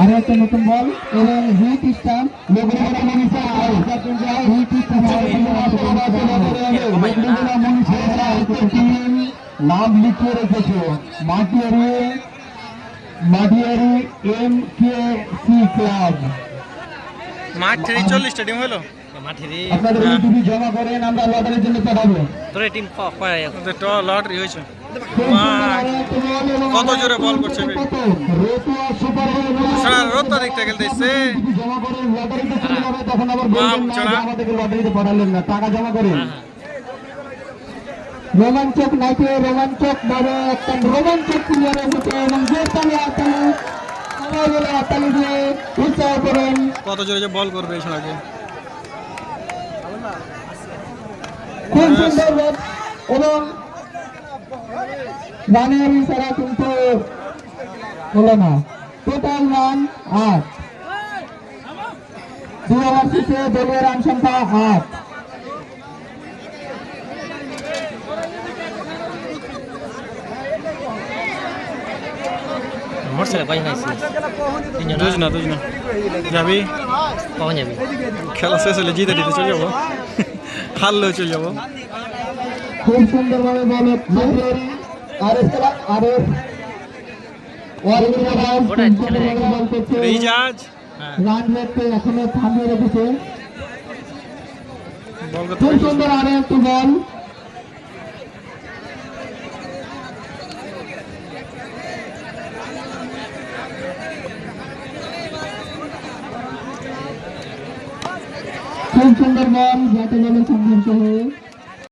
আর একটা নতুন বল এবং হিট স্টাম্প নাম লিখিয়ে রেখেছে মাটিয়ারি MKC ক্লাব। মাঠ 40টা টিম হলো। আপনাদের টিভি জমা করেন, আমরা লটারির জন্য পাঠাবো। তোর টিম লটারি হয়েছে। কত জোরে বল করছে রোদটা দেখতে গেলতে লটারিতে পাঠালেন না, টাকা জমা করেন। রোমাঞ্চক নাইটে রোমাঞ্চক ভাবে একটা রোমাঞ্চক প্লেয়ার এসেছে এবং যে তালে আতালি দিয়ে উৎসাহ করেন। কত জোরে যে বল করবে এই সময় খুব সুন্দর এবং রানের ইশারা কিন্তু হলো না। টোটাল রান 8, 2 ওভার শেষে দলীয় রান সংখ্যা 8। যাবি খেলা শেষ হলে জিতে দিতে চলে যাবো, হারলেও চলে যাবো। খুব সুন্দর ভাবে বলে রান রেটে এখনো থামিয়ে রেখেছে। খুব সুন্দর আরো একটু বল। খুব সুন্দর বল, যাতে বলে সংঘর্ষ হয়ে